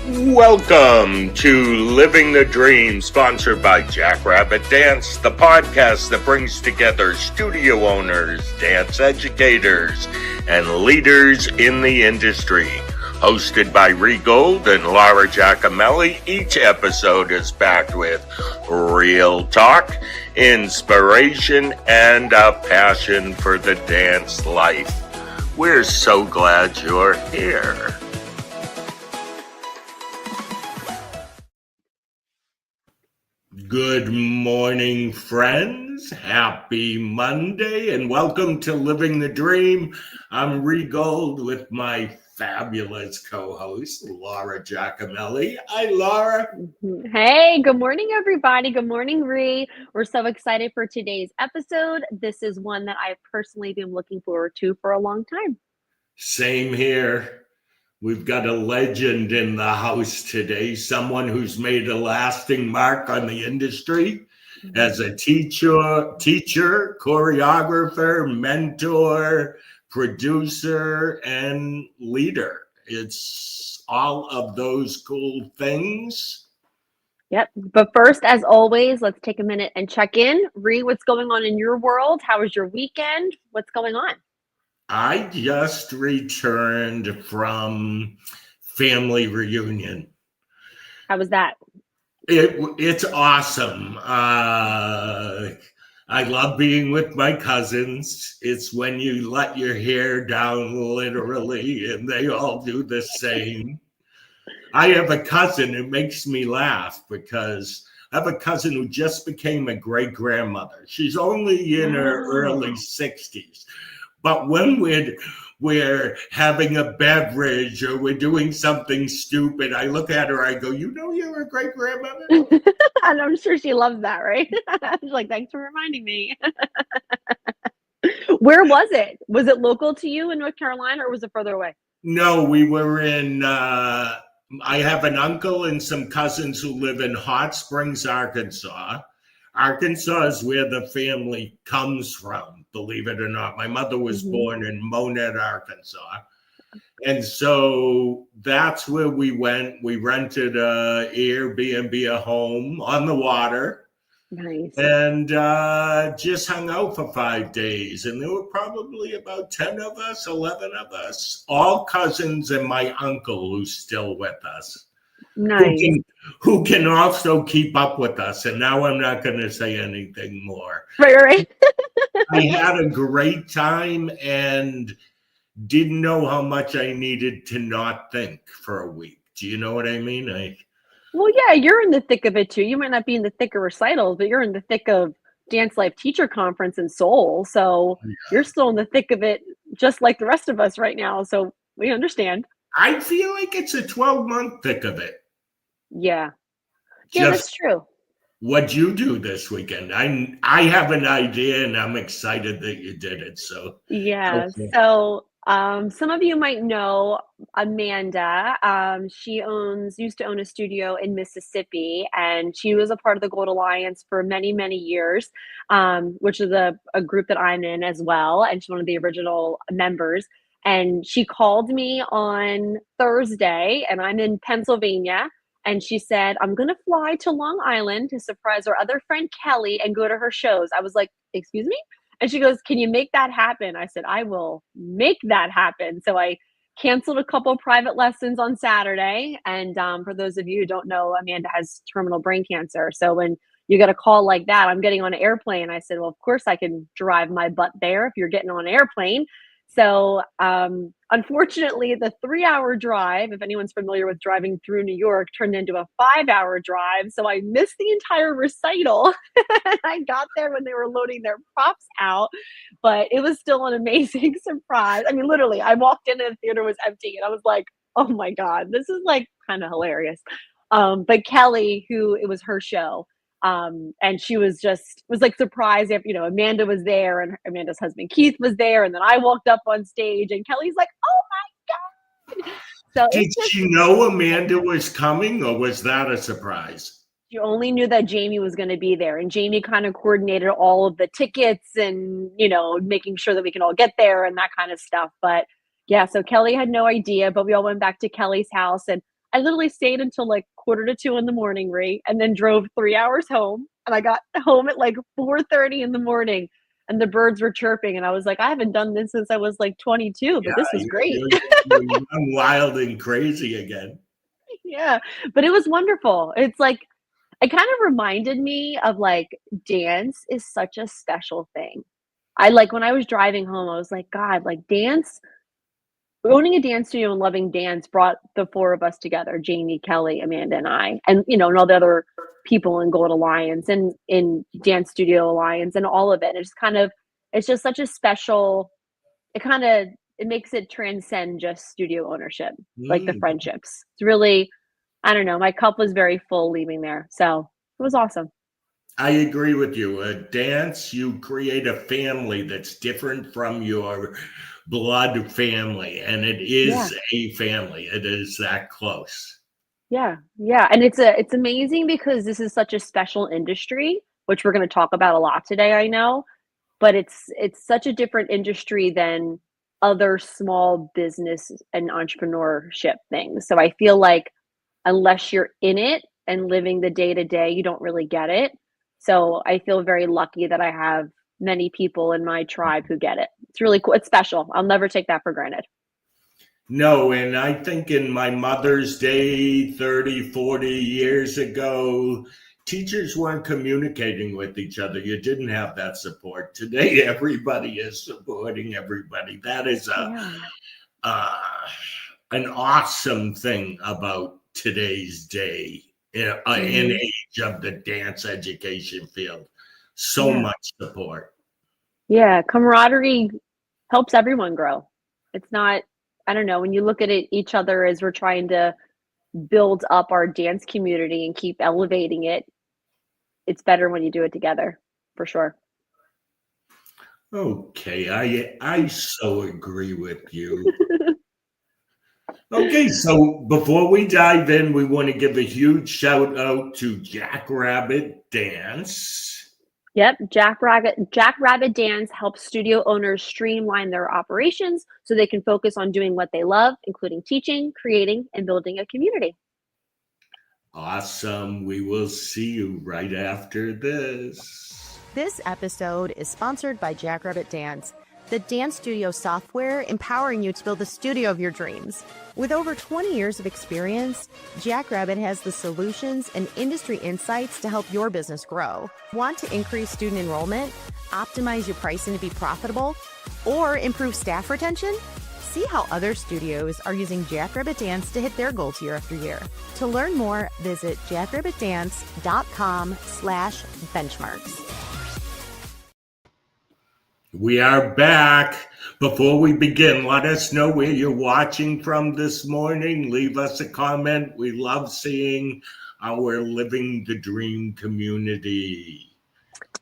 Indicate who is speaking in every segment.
Speaker 1: Welcome to Living the Dream, sponsored by Jackrabbit Dance, the podcast that brings together studio owners, dance educators, and leaders in the industry. Hosted by Rhee and Laura Giacomelli, each episode is packed with real talk, inspiration, and a passion for the dance life. We're so glad you're here. Good morning, friends. Happy Monday, and welcome to Living the Dream. I'm Rhee with my fabulous co-host, Laura Giacomelli. Hi, Laura.
Speaker 2: Hey, good morning, everybody. Good morning, Rhee. We're so excited for today's episode. This is one that I've personally been looking forward to for a long time.
Speaker 1: Same here. We've got a legend in the house today, someone who's made a lasting mark on the industry as a teacher, choreographer, mentor, producer, and leader. It's all of those cool things.
Speaker 2: Yep. But first, as always, let's take a minute and check in. Rhee, what's going on in your world? How was your weekend? What's going on?
Speaker 1: I just returned from family reunion.
Speaker 2: How was that?
Speaker 1: It's awesome. I love being with my cousins. It's when you let your hair down literally, and they all do the same. I have a cousin who makes me laugh because I have a cousin who just became a great-grandmother. She's only in her early 60s. But when we're having a beverage or we're doing something stupid, I look at her, I go, you know you're a great-grandmother?
Speaker 2: And I'm sure she loves that, right? She's like, thanks for reminding me. Where was it? Was it local to you in North Carolina or was it further away?
Speaker 1: No, we were in, I have an uncle and some cousins who live in Hot Springs, Arkansas. Arkansas is where the family comes from, believe it or not. My mother was born in Monett, Arkansas. And so that's where we went. We rented a Airbnb, a home on the water.
Speaker 2: Nice.
Speaker 1: And just hung out for 5 days. And there were probably about 10 of us, 11 of us, all cousins and my uncle who's still with us.
Speaker 2: Nice.
Speaker 1: Who can also keep up with us. And now I'm not going to say anything more.
Speaker 2: Right.
Speaker 1: I had a great time and didn't know how much I needed to not think for a week. Do you know what I mean?
Speaker 2: Well, yeah, you're in the thick of it too. You might not be in the thick of recitals, but you're in the thick of Dance Life Teacher Conference in Seoul. So You're still in the thick of it, just like the rest of us right now. So we understand.
Speaker 1: I feel like it's a 12-month thick of it.
Speaker 2: Yeah, that's true.
Speaker 1: What'd you do this weekend? I have an idea and I'm excited that you did it. So
Speaker 2: yeah. So some of you might know Amanda. She used to own a studio in Mississippi, and she was a part of the Gold Alliance for many, many years, which is a group that I'm in as well. And she's one of the original members. And she called me on Thursday, and I'm in Pennsylvania. And she said, I'm going to fly to Long Island to surprise our other friend, Kelly, and go to her shows. I was like, excuse me? And she goes, can you make that happen? I said, I will make that happen. So I canceled a couple private lessons on Saturday. And for those of you who don't know, Amanda has terminal brain cancer. So when you get a call like that, I'm getting on an airplane. I said, well, of course I can drive my butt there if you're getting on an airplane. So unfortunately, the 3-hour drive, if anyone's familiar with driving through New York, turned into a 5-hour drive. So I missed the entire recital. I got there when they were loading their props out, but it was still an amazing surprise. I mean, literally, I walked in and the theater was empty and I was like, oh my God, this is like kind of hilarious. But Kelly, it was her show. And she was like surprised if, Amanda was there and Amanda's husband Keith was there. And then I walked up on stage and Kelly's like, oh my God. So
Speaker 1: did she know Amanda was coming or was that a surprise?
Speaker 2: She only knew that Jamie was going to be there, and Jamie kind of coordinated all of the tickets and, making sure that we can all get there and that kind of stuff. But yeah, so Kelly had no idea, but we all went back to Kelly's house, and I literally stayed until like 1:45 in the morning, Rhee, and then drove 3 hours home, and I got home at like 4:30 in the morning, and the birds were chirping, and I was like, "I haven't done this since I was like 22, but this
Speaker 1: Yeah,
Speaker 2: was great."
Speaker 1: you're young, wild, and crazy again.
Speaker 2: Yeah, but it was wonderful. It's like it kind of reminded me of, like, dance is such a special thing. I like, when I was driving home, I was like, "God, like, dance owning a dance studio and loving dance brought the 4 of us together, Jamie, Kelly, Amanda, and I, and, and all the other people in Gold Alliance and in Dance Studio Alliance and all of it. It's just such a special it makes it transcend just studio ownership, like the
Speaker 1: Mm.
Speaker 2: friendships. It's really I don't know, my cup was very full leaving there, so it was awesome.
Speaker 1: I agree with you. A dance, you create a family that's different from your blood family, and it
Speaker 2: Yeah.
Speaker 1: is a family. It is that close.
Speaker 2: Yeah, yeah, and it's amazing because this is such a special industry, which we're gonna talk about a lot today, I know, but it's such a different industry than other small business and entrepreneurship things. So I feel like unless you're in it and living the day to day, you don't really get it. So I feel very lucky that I have many people in my tribe who get it. It's really cool. It's special. I'll never take that for granted.
Speaker 1: No, and I think in my mother's day, 30, 40 years ago, teachers weren't communicating with each other. You didn't have that support. Today, everybody is supporting everybody. That is
Speaker 2: Yeah.
Speaker 1: uh, an awesome thing about today's day in
Speaker 2: Mhm.
Speaker 1: age of the dance education field. So
Speaker 2: Yeah.
Speaker 1: much support.
Speaker 2: Yeah, camaraderie helps everyone grow. It's not I don't know, when you look at it each other as we're trying to build up our dance community and keep elevating it, it's better when you do it together, for sure.
Speaker 1: Okay, I so agree with you. Okay, so before we dive in, we want to give a huge shout out to Jackrabbit Dance.
Speaker 2: Yep, Jack Rabbit Dance helps studio owners streamline their operations so they can focus on doing what they love, including teaching, creating, and building a community.
Speaker 1: Awesome. We will see you right after this.
Speaker 3: This episode is sponsored by Jackrabbit Dance, the dance studio software empowering you to build the studio of your dreams. With over 20 years of experience, Jackrabbit has the solutions and industry insights to help your business grow. Want to increase student enrollment, optimize your pricing to be profitable, or improve staff retention? See how other studios are using Jackrabbit Dance to hit their goals year after year. To learn more, visit jackrabbitdance.com/benchmarks.
Speaker 1: We are back. Before we begin, let us know where you're watching from this morning. Leave us a comment. We love seeing our Living the Dream community.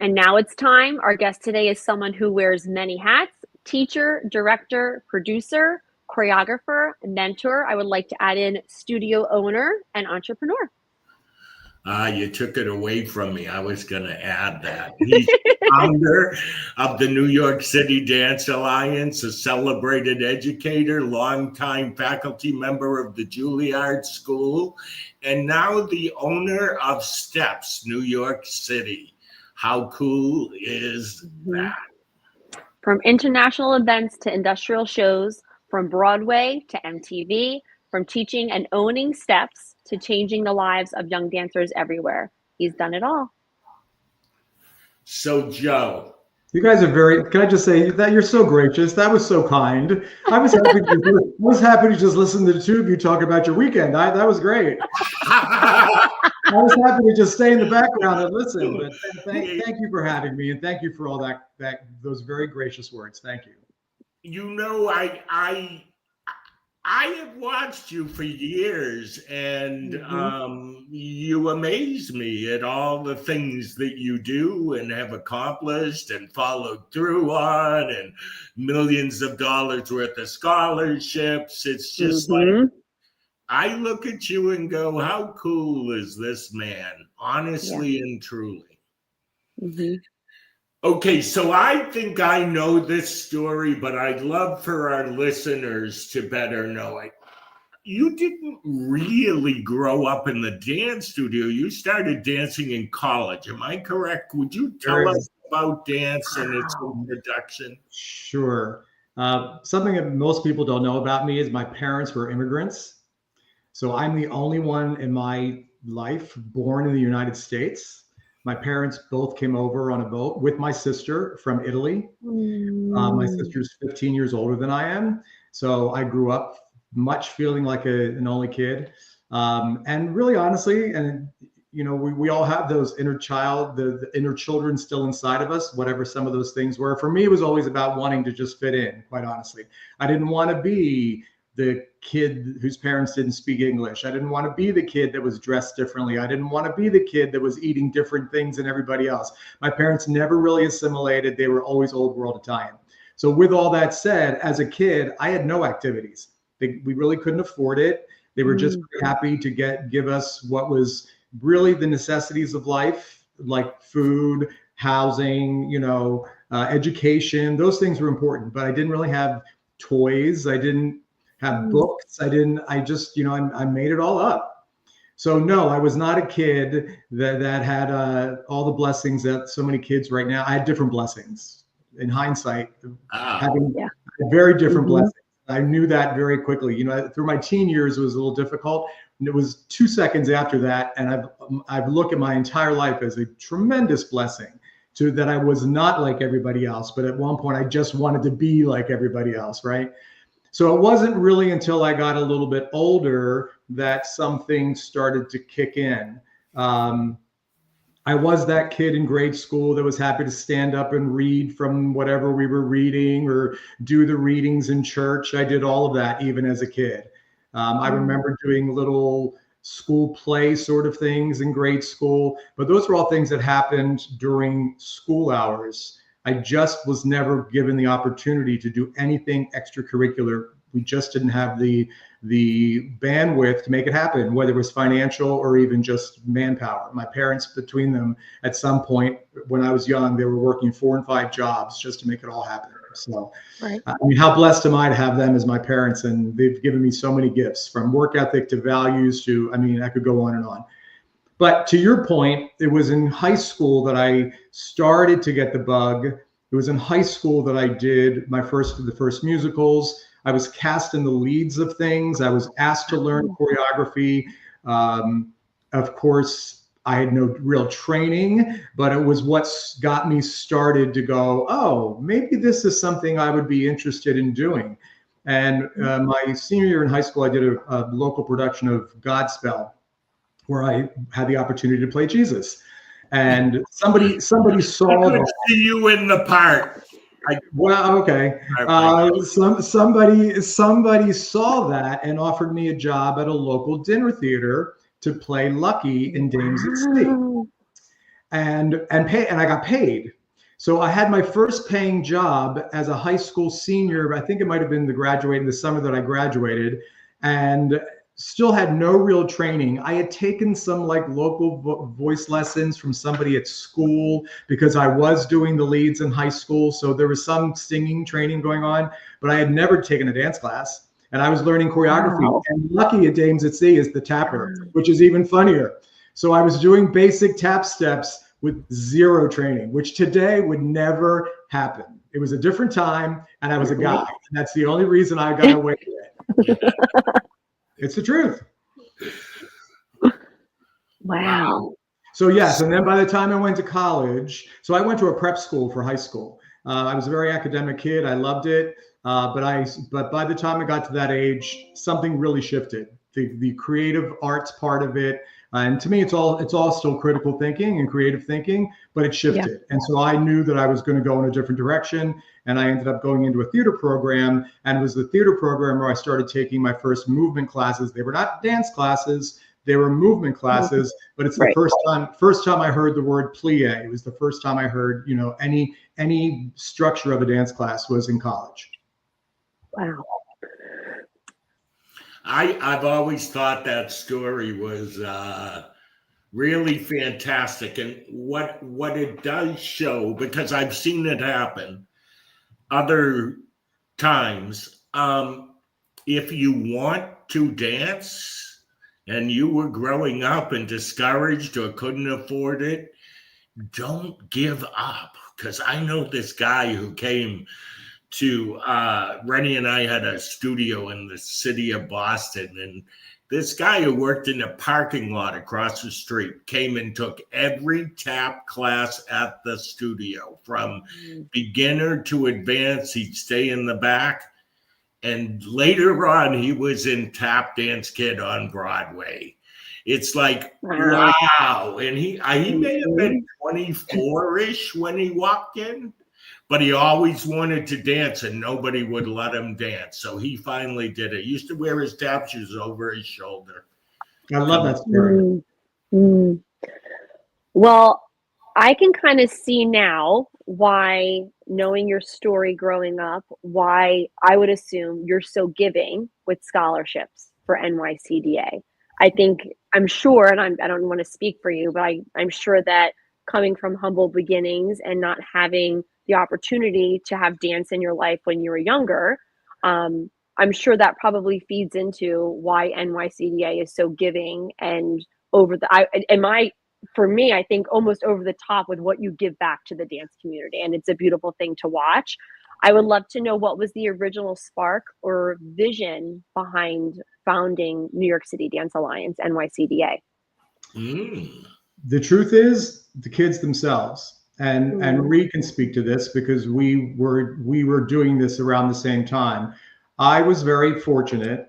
Speaker 2: And now it's time. Our guest today is someone who wears many hats: teacher, director, producer, choreographer, mentor. I would like to add in studio owner and entrepreneur.
Speaker 1: You took it away from me. I was going to add that. He's founder of the New York City Dance Alliance, a celebrated educator, longtime faculty member of the Juilliard School, and now the owner of Steps, New York City. How cool is
Speaker 2: Mhm.
Speaker 1: that?
Speaker 2: From international events to industrial shows, from Broadway to MTV, from teaching and owning steps to changing the lives of young dancers everywhere. He's done it all.
Speaker 1: So, Joe.
Speaker 4: You guys are very, can I just say that you're so gracious? That was so kind. I was happy to just listen to the two of you talk about your weekend. That was great. I was happy to just stay in the background and listen, but thank you for having me, and thank you for all those very gracious words. Thank you.
Speaker 1: You know, I have watched you for years, and you amaze me at all the things that you do and have accomplished and followed through on, and millions of dollars worth of scholarships. It's just like, I look at you and go, how cool is this man? Honestly and truly. Okay, so I think I know this story, but I'd love for our listeners to better know it. you didn't really grow up in the dance studio. You started dancing in college. Am I correct? Would you tell us about dance and its introduction?
Speaker 4: Sure. Something that most people don't know about me is my parents were immigrants. So I'm the only one in my life born in the United States. My parents both came over on a boat with my sister from Italy. My sister's 15 years older than I am. So I grew up much feeling like an only kid. And really honestly, and we all have those inner child, the inner children still inside of us, whatever some of those things were. For me, it was always about wanting to just fit in, quite honestly. I didn't want to be the kid whose parents didn't speak English. I didn't want to be the kid that was dressed differently. I didn't want to be the kid that was eating different things than everybody else. My parents never really assimilated. They were always old world Italian. So with all that said, as a kid, I had no activities. We really couldn't afford it. They were just happy to give us what was really the necessities of life, like food, housing, education. Those things were important, but I didn't really have toys. I didn't have books. I made it all up. So no, I was not a kid that had all the blessings that so many kids right now. I had different blessings. In hindsight, having very different blessings. I knew that very quickly. Through my teen years, it was a little difficult. And it was 2 seconds after that, and I've looked at my entire life as a tremendous blessing to that I was not like everybody else. But at one point, I just wanted to be like everybody else, right? So it wasn't really until I got a little bit older that some things started to kick in. I was that kid in grade school that was happy to stand up and read from whatever we were reading or do the readings in church. I did all of that even as a kid. I remember doing little school play sort of things in grade school, but those were all things that happened during school hours. I just was never given the opportunity to do anything extracurricular. We just didn't have the bandwidth to make it happen, whether it was financial or even just manpower. My parents, between them, at some point when I was young, they were working 4 and 5 jobs just to make it all happen. So, right. I mean, how blessed am I to have them as my parents? And they've given me so many gifts, from work ethic to values to, I could go on and on. But to your point, it was in high school that I started to get the bug. It was in high school that I did the first musicals. I was cast in the leads of things. I was asked to learn choreography. Of course, I had no real training, but it was what got me started to go, oh, maybe this is something I would be interested in doing. And my senior year in high school, I did a local production of Godspell, where I had the opportunity to play Jesus. And somebody saw
Speaker 1: I could see you in the part.
Speaker 4: Okay. Somebody saw that and offered me a job at a local dinner theater to play Lucky in Dames at Sea, and I got paid. So I had my first paying job as a high school senior. I think it might have been the summer that I graduated, and still had no real training. I had taken some local voice lessons from somebody at school because I was doing the leads in high school. So there was some singing training going on, but I had never taken a dance class, and I was learning choreography. Wow. And Lucky at Dames at Sea is the tapper, which is even funnier. So I was doing basic tap steps with zero training, which today would never happen. It was a different time, and I was a guy. And that's the only reason I got away with it. It's the truth.
Speaker 2: Wow.
Speaker 4: So yes, and then by the time I went to college, so I went to a prep school for high school. I was a very academic kid. I loved it, but by the time I got to that age, something really shifted. The creative arts part of it, and to me, it's all still critical thinking and creative thinking, but it shifted. Yeah. And so I knew that I was going to go in a different direction. And I ended up going into a theater program, and it was the theater program where I started taking my first movement classes. They were not dance classes, they were movement classes, but it's the first time I heard the word plie. It was the first time I heard, any structure of a dance class was in college.
Speaker 2: Wow.
Speaker 1: I've always thought that story was really fantastic. And what it does show, because I've seen it happen other times, if you want to dance and you were growing up and discouraged or couldn't afford it, don't give up. Because I know this guy who came to Rennie and I had a studio in the city of Boston, and this guy who worked in a parking lot across the street came and took every tap class at the studio from beginner to advanced. He'd stay in the back. And later on, he was in Tap Dance Kid on Broadway. It's like, wow. And he may have been 24-ish when he walked in, but he always wanted to dance and nobody would let him dance. So he finally did it. He used to wear his tap shoes over his shoulder.
Speaker 4: I love that story.
Speaker 2: Well, I can kind of see now why, knowing your story growing up, why I would assume you're so giving with scholarships for NYCDA. I'm sure, and I don't want to speak for you, but I'm sure that coming from humble beginnings and not having the opportunity to have dance in your life when you were younger, I'm sure that probably feeds into why NYCDA is so giving and for me, I think almost over the top with what you give back to the dance community. And it's a beautiful thing to watch. I would love to know what was the original spark or vision behind founding New York City Dance Alliance, NYCDA.
Speaker 4: The truth is the kids themselves. And Rhee can speak to this because we were doing this around the same time. I was very fortunate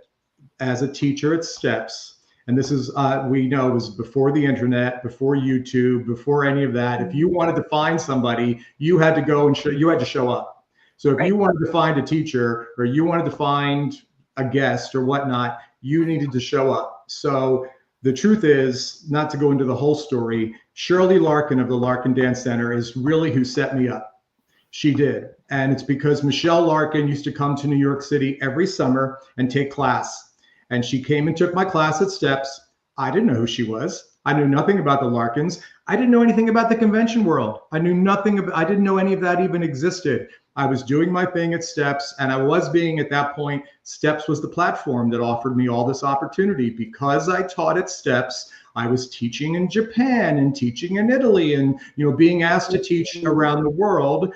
Speaker 4: as a teacher at Steps. And this is, we know, it was before the internet, before YouTube, before any of that. If you wanted to find somebody, you had to go and you had to show up. So if you wanted to find a teacher or you wanted to find a guest or whatnot, you needed to show up. So the truth is, not to go into the whole story, Shirley Larkin of the Larkin Dance Center is really who set me up. She did. And it's because Michelle Larkin used to come to New York City every summer and take class. And she came and took my class at Steps. I didn't know who she was. I knew nothing about the Larkins. I didn't know anything about the convention world. I didn't know any of that even existed. I was doing my thing at Steps, and at that point, Steps was the platform that offered me all this opportunity. Because I taught at Steps, I was teaching in Japan and teaching in Italy and, being asked to teach around the world.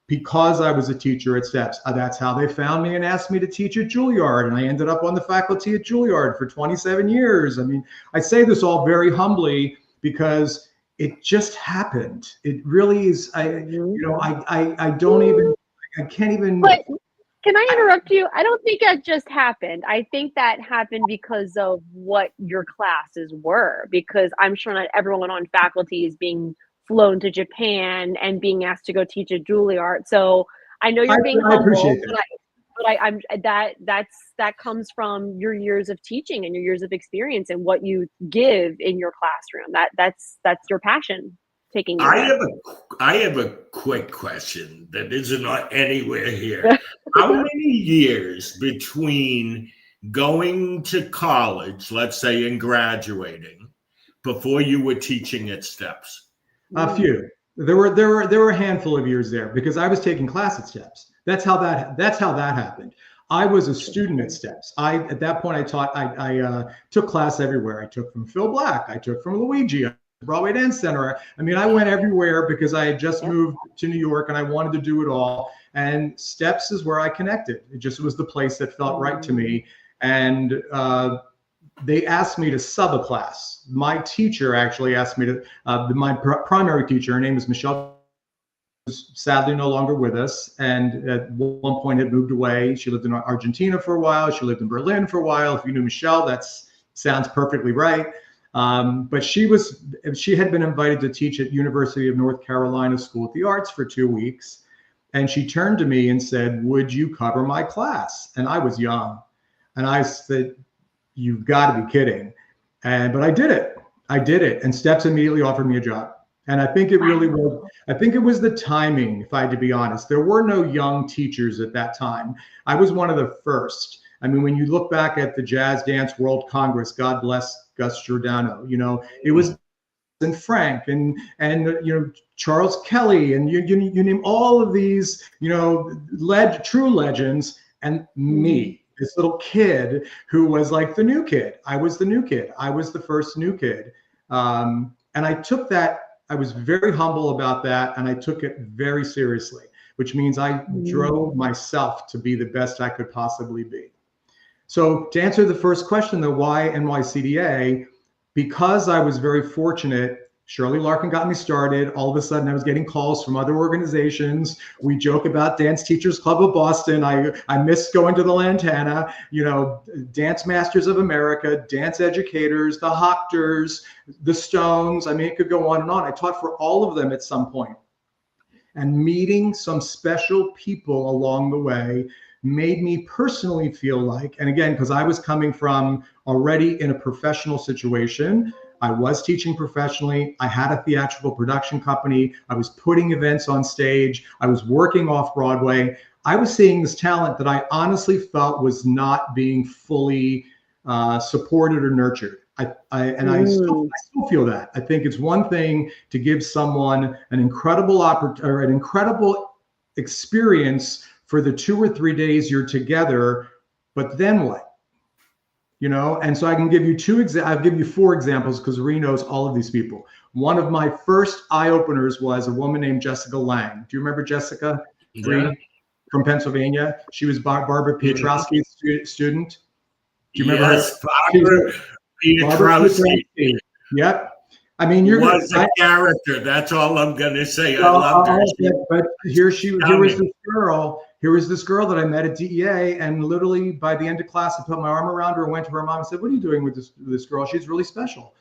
Speaker 4: Because I was a teacher at Steps, that's how they found me and asked me to teach at Juilliard. And I ended up on the faculty at Juilliard for 27 years. I mean, I say this all very humbly because it just happened. It really is. I can't even.
Speaker 2: But can I interrupt you? I don't think that just happened. I think that happened because of what your classes were, because I'm sure not everyone on faculty is being flown to Japan and being asked to go teach at Juilliard. So I know you're being humble, that comes from your years of teaching and your years of experience and what you give in your classroom. That's your passion. Taking.
Speaker 1: I have a quick question that isn't anywhere here. How many years between going to college, let's say, and graduating, before you were teaching at Steps?
Speaker 4: A few. There were a handful of years there because I was taking class at Steps. That's how that happened. I was a student at Steps. At that point I taught. I took class everywhere. I took from Phil Black. I took from Luigi. Broadway Dance Center. I mean, I went everywhere because I had just moved to New York and I wanted to do it all. And Steps is where I connected. It just was the place that felt right to me. And they asked me to sub a class. My teacher actually asked me to, my primary teacher, her name is Michelle, who's sadly no longer with us. And at one point had moved away. She lived in Argentina for a while. She lived in Berlin for a while. If you knew Michelle, that sounds perfectly right. But she had been invited to teach at University of North Carolina School of the Arts for 2 weeks. And she turned to me and said, "Would you cover my class?" And I was young. And I said, "You've got to be kidding." But I did it. And Steps immediately offered me a job. And I think it was the timing, if I had to be honest. There were no young teachers at that time. I was one of the first. I mean, when you look back at the Jazz Dance World Congress, God bless Gus Giordano, it was and Frank and Charles Kelly and you name all of these, true legends and me. this little kid who was like the new kid. I was the new kid. I was the first new kid. And I took that, I was very humble about that, and I took it very seriously, which means I drove myself to be the best I could possibly be. So to answer the first question, though, why NYCDA? Because I was very fortunate. Shirley Larkin got me started. All of a sudden, I was getting calls from other organizations. We joke about Dance Teachers Club of Boston. I miss going to the Lantana, Dance Masters of America, Dance Educators, the Hochters, the Stones. I mean, it could go on and on. I taught for all of them at some point. And meeting some special people along the way made me personally feel like, and again, because I was coming from already in a professional situation, I was teaching professionally. I had a theatrical production company. I was putting events on stage. I was working off Broadway. I was seeing this talent that I honestly felt was not being fully supported or nurtured. I still feel that. I think it's one thing to give someone an incredible an incredible experience for the 2 or 3 days you're together, but then what? And so I can give you I'll give you 4 examples because Rhee knows all of these people. One of my first eye openers was a woman named Jessica Lang. Do you remember Jessica?
Speaker 1: Yeah.
Speaker 4: From Pennsylvania. She was Barbara Piotrowski's student. Do you remember
Speaker 1: her?
Speaker 4: Barbara Piotrowski. Yep. I mean, you're
Speaker 1: a character. That's all I'm going to say. I loved her.
Speaker 4: But here was this girl that I met at DEA, and literally by the end of class, I put my arm around her and went to her mom and said, "What are you doing with this girl? She's really special."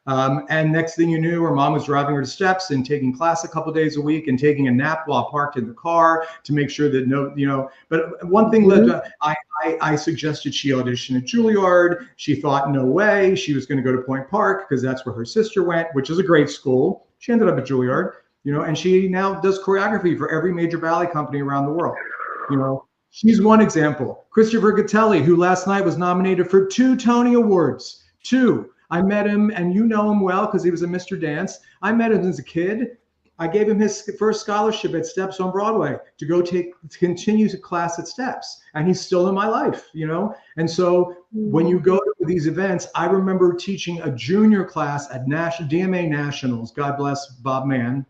Speaker 4: And next thing you knew, her mom was driving her to steps and taking class a couple days a week and taking a nap while parked in the car to make sure that But one thing led to, I suggested she audition at Juilliard. She thought no way. She was going to go to Point Park because that's where her sister went, which is a great school. She ended up at Juilliard, and she now does choreography for every major ballet company around the world. She's one example. Christopher Gattelli, who last night was nominated for 2 Tony Awards. 2. I met him, and you know him well because he was a Mr. Dance. I met him as a kid. I gave him his first scholarship at Steps on Broadway to continue to class at Steps, and he's still in my life, And so when you go to these events, I remember teaching a junior class at DMA Nationals. God bless Bob Mann.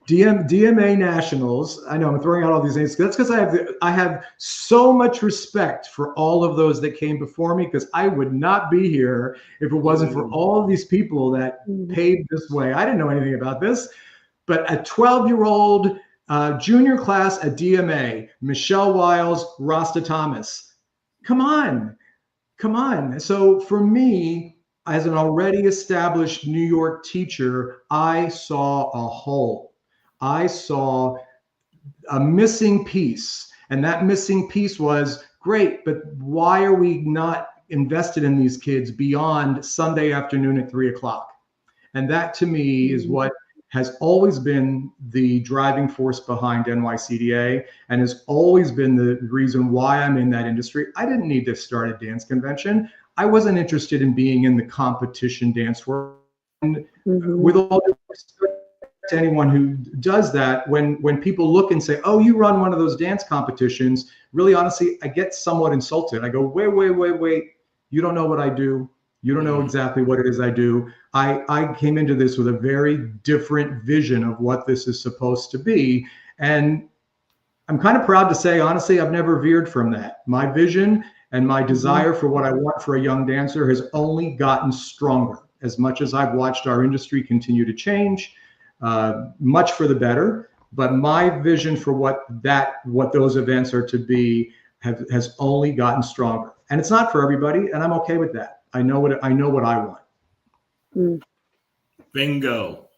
Speaker 4: DMA Nationals. I know I'm throwing out all these names. That's because I have so much respect for all of those that came before me, because I would not be here if it wasn't for all of these people that paved this way. I didn't know anything about this, but a 12-year-old junior class at DMA, Michelle Wiles, Rasta Thomas. Come on. So for me, as an already established New York teacher, I saw a hole. I saw a missing piece, and that missing piece was great, but why are we not invested in these kids beyond Sunday afternoon at 3:00? And that to me is what has always been the driving force behind NYCDA, and has always been the reason why I'm in that industry. I didn't need to start a dance convention. I wasn't interested in being in the competition dance world. And with all due respect to anyone who does that, when people look and say, "Oh, you run one of those dance competitions," really honestly, I get somewhat insulted. I go, wait, you don't know what I do. You don't know exactly what it is I do. I came into this with a very different vision of what this is supposed to be, and I'm kind of proud to say, honestly, I've never veered from that. My vision and my desire for what I want for a young dancer has only gotten stronger as much as I've watched our industry continue to change. Much for the better, but my vision for what those events are to be has only gotten stronger, and it's not for everybody, and I'm okay with that. I know what I want.
Speaker 1: Bingo.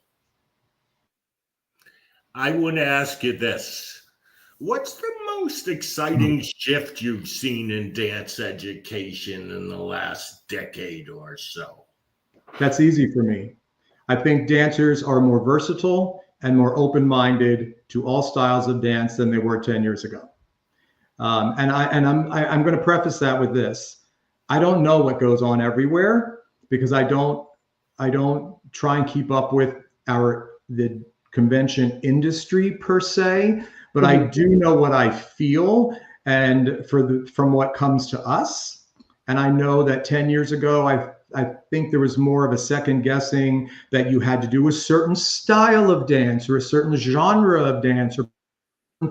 Speaker 1: I want to ask you this: what's the most exciting shift you've seen in dance education in the last decade or so? That's
Speaker 4: easy for me. I think dancers are more versatile and more open-minded to all styles of dance than they were 10 years ago. And I'm going to preface that with this: I don't know what goes on everywhere, because I don't try and keep up with the convention industry per se, but I do know what I feel. And from what comes to us, and I know that 10 years ago, I think there was more of a second guessing that you had to do a certain style of dance or a certain genre of dance or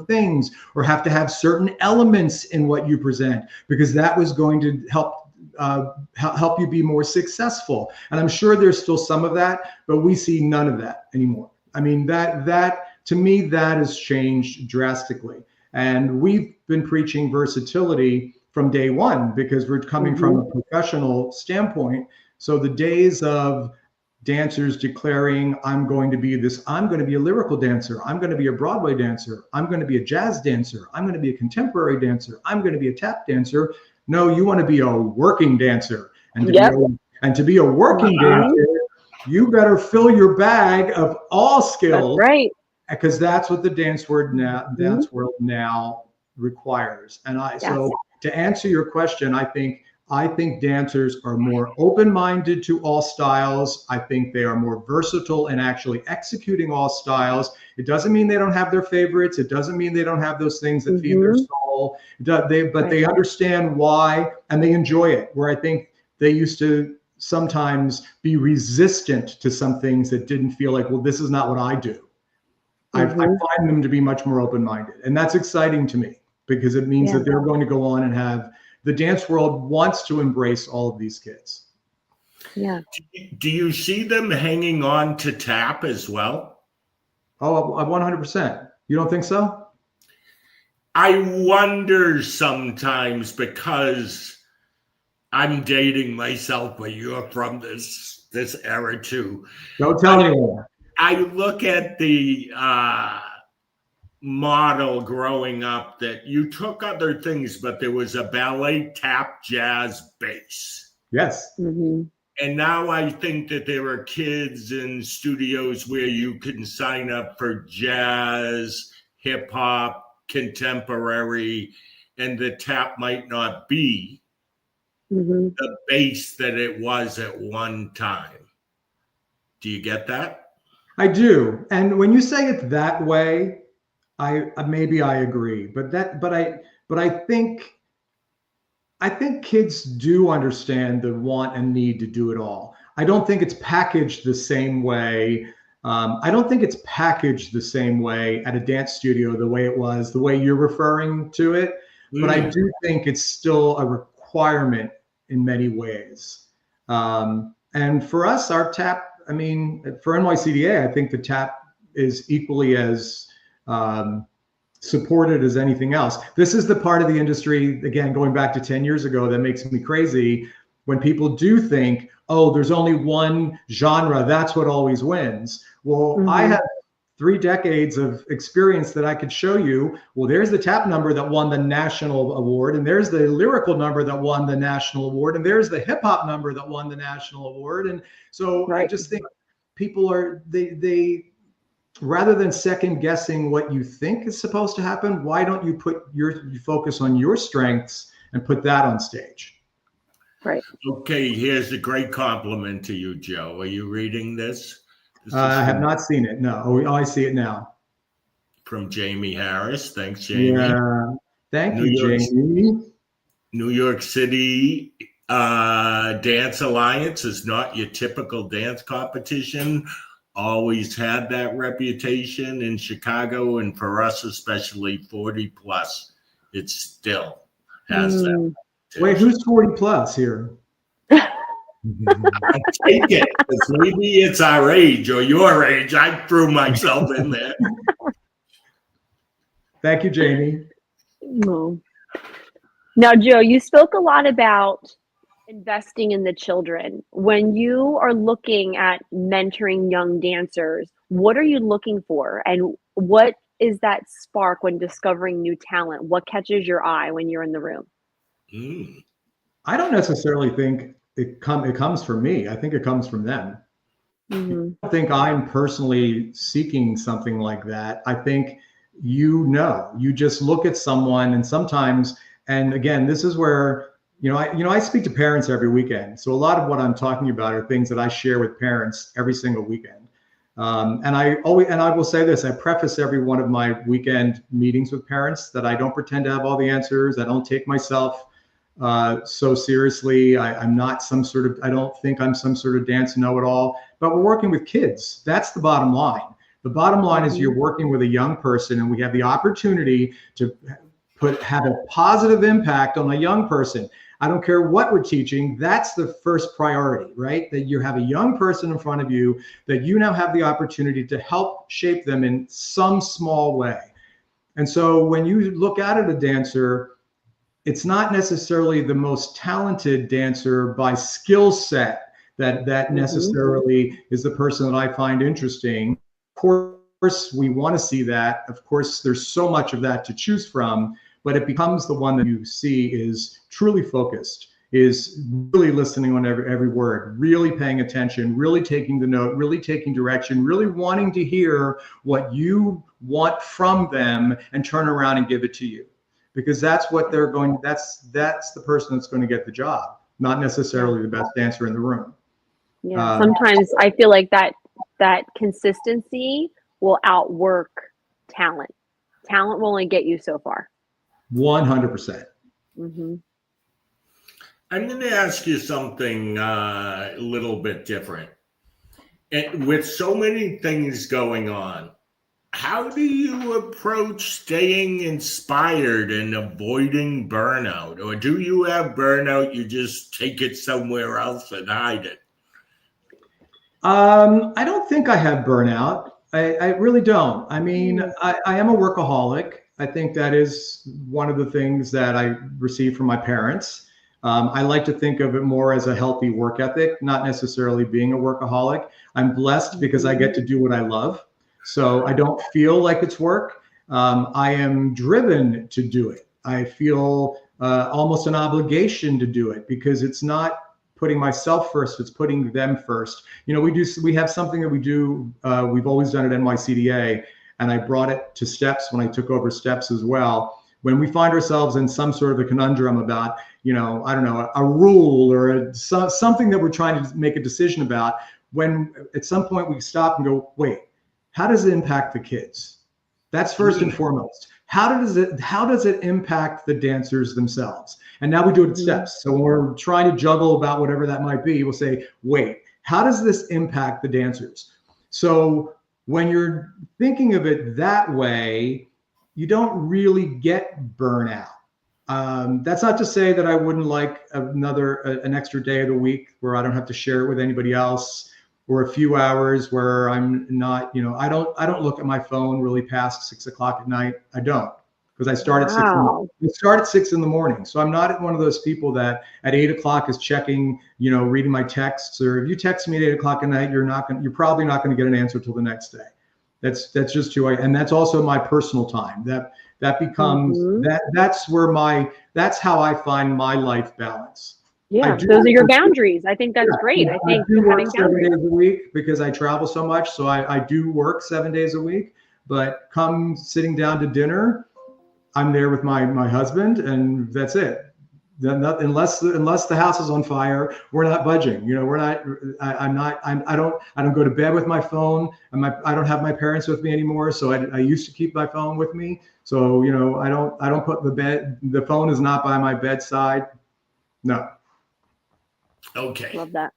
Speaker 4: things, or have to have certain elements in what you present, because that was going to help you be more successful. And I'm sure there's still some of that, but we see none of that anymore. I mean, that to me, that has changed drastically. And we've been preaching versatility from day one because we're coming from a professional standpoint. So the days of dancers declaring, I'm going to be a lyrical dancer, I'm going to be a Broadway dancer, I'm going to be a jazz dancer, I'm going to be a contemporary dancer, I'm going to be a tap dancer. No, you want to be a working dancer. And to be a working dancer, you better fill your bag of all skills.
Speaker 2: That's right.
Speaker 4: Because that's what the dance world now requires. And so to answer your question, I think dancers are more open-minded to all styles. I think they are more versatile in actually executing all styles. It doesn't mean they don't have their favorites. It doesn't mean they don't have those things that feed their soul. They understand why, and they enjoy it. Where I think they used to sometimes be resistant to some things that didn't feel like, well, this is not what I do. I find them to be much more open-minded. And that's exciting to me because it means that they're going to go on and have, the dance world wants to embrace all of these kids.
Speaker 2: Yeah.
Speaker 1: Do you see them hanging on to tap as well?
Speaker 4: Oh, 100%. You don't think so?
Speaker 1: I wonder sometimes, because I'm dating myself, but you're from this era too.
Speaker 4: Don't tell anyone.
Speaker 1: I look at the model growing up that you took other things, but there was a ballet, tap, jazz, bass.
Speaker 4: Yes.
Speaker 1: And now I think that there are kids in studios where you can sign up for jazz, hip hop, contemporary, and the tap might not be the bass that it was at one time. Do you get that?
Speaker 4: I do. And when you say it that way, I agree. But I think kids do understand the want and need to do it all. I don't think it's packaged the same way. I don't think it's packaged the same way at a dance studio, the way it was, the way you're referring to it. But I do think it's still a requirement in many ways. And for us, our tap, I mean, for NYCDA, I think the tap is equally as supported as anything else. This is the part of the industry, again, going back to 10 years ago, that makes me crazy when people do think, oh, there's only one genre, that's what always wins. Well, I have 3 decades of experience that I could show you. Well, there's the tap number that won the national award, and there's the lyrical number that won the national award, and there's the hip hop number that won the national award. And so I just think people are, they rather than second guessing what you think is supposed to happen, why don't you you focus on your strengths and put that on stage?
Speaker 2: Right.
Speaker 1: Okay, here's a great compliment to you, Joe. Are you reading this?
Speaker 4: I have not seen it. No. Oh, I see it now.
Speaker 1: From Jamie Harris. Thanks, Jamie.
Speaker 4: Yeah. Thank you, Jamie.
Speaker 1: New York City Dance Alliance is not your typical dance competition. Always had that reputation in Chicago, and for us, especially 40 plus, it still has that.
Speaker 4: Wait, who's 40 plus here?
Speaker 1: I take it, because maybe it's our age or your age. I threw myself in there.
Speaker 4: Thank you, Jamie.
Speaker 2: No. Now, Joe, you spoke a lot about investing in the children. When you are looking at mentoring young dancers, what are you looking for? And what is that spark when discovering new talent? What catches your eye when you're in the room?
Speaker 4: I don't necessarily think it comes from me. I think it comes from them. I don't think I'm personally seeking something like that. I think you just look at someone, and sometimes, and again, this is where I speak to parents every weekend. So a lot of what I'm talking about are things that I share with parents every single weekend. And I will say this, I preface every one of my weekend meetings with parents that I don't pretend to have all the answers. I don't take myself so seriously. I'm not I don't think I'm some sort of dance know-it-all, but we're working with kids. That's the bottom line. The bottom line is you're working with a young person, and we have the opportunity to have a positive impact on a young person. I don't care what we're teaching. That's the first priority, right? That you have a young person in front of you that you now have the opportunity to help shape them in some small way. And so when you look at it, a dancer, it's not necessarily the most talented dancer by skill set that necessarily is the person that I find interesting. Of course, we want to see that. Of course, there's so much of that to choose from, but it becomes the one that you see is truly focused, is really listening on every word, really paying attention, really taking the note, really taking direction, really wanting to hear what you want from them and turn around and give it to you. Because that's what they're going, that's the person that's going to get the job, not necessarily the best dancer in the room.
Speaker 2: Yeah, sometimes I feel like that consistency will outwork talent. Talent will only get you so far.
Speaker 4: 100%.
Speaker 2: Mm-hmm.
Speaker 1: I'm going to ask you something a little bit different. And with so many things going on, how do you approach staying inspired and avoiding burnout? Or do you have burnout, you just take it somewhere else and hide it?
Speaker 4: I don't think I have burnout. I really don't. I mean, I am a workaholic. I think that is one of the things that I received from my parents. I like to think of it more as a healthy work ethic, not necessarily being a workaholic. I'm blessed because I get to do what I love. So I don't feel like it's work. I am driven to do it. I feel almost an obligation to do it because it's not putting myself first, it's putting them first. You know, we have something that we do, we've always done at NYCDA, and I brought it to Steps when I took over Steps as well. When we find ourselves in some sort of a conundrum about, you know, I don't know, a rule or something that we're trying to make a decision about, when at some point we stop and go, wait, how does it impact the kids? That's first and foremost. How does it impact the dancers themselves? And now we do it at Steps. So when we're trying to juggle about whatever that might be, we'll say, wait, how does this impact the dancers? So when you're thinking of it that way, you don't really get burnout. That's not to say that I wouldn't like an extra day of the week where I don't have to share it with anybody else, or a few hours where I'm not, you know, I don't look at my phone really past 6 o'clock at night. I don't, because I start at 6 in the morning. So I'm not one of those people that at 8 o'clock is checking, you know, reading my texts. Or if you text me at 8 o'clock at night, you're probably not going to get an answer till the next day. That's just who and that's also my personal time. That becomes that's how I find my life balance.
Speaker 2: Yeah, those are your boundaries. I think that's great. I think
Speaker 4: do work
Speaker 2: having
Speaker 4: 7
Speaker 2: boundaries.
Speaker 4: days a week because I travel so much. So I do work 7 days a week, but come sitting down to dinner, I'm there with my husband, and that's it. Unless the house is on fire, we're not budging. You know, we're not. I don't go to bed with my phone. I don't have my parents with me anymore. So I used to keep my phone with me. So you know, I don't put the phone is not by my bedside. No.
Speaker 1: Okay.
Speaker 2: Love that.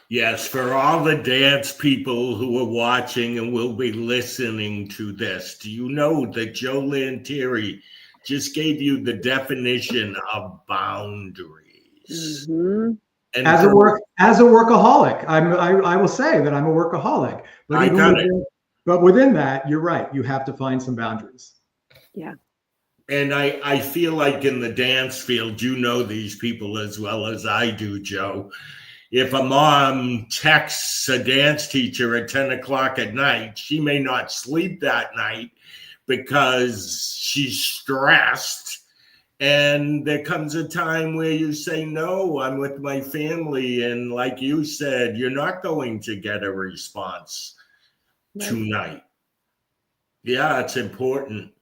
Speaker 1: Yes, for all the dance people who are watching and will be listening to this, do you know that Joe Lanteri just gave you the definition of boundaries?
Speaker 2: Mm-hmm.
Speaker 1: And
Speaker 4: as a workaholic, I will say that I'm a workaholic. But but within that, you're right. You have to find some boundaries.
Speaker 2: Yeah.
Speaker 1: And I feel like in the dance field, you know these people as well as I do, Joe. If a mom texts a dance teacher at 10 o'clock at night, she may not sleep that night because she's stressed. And there comes a time where you say, no, I'm with my family. And like you said, you're not going to get a response tonight. Yeah, it's important.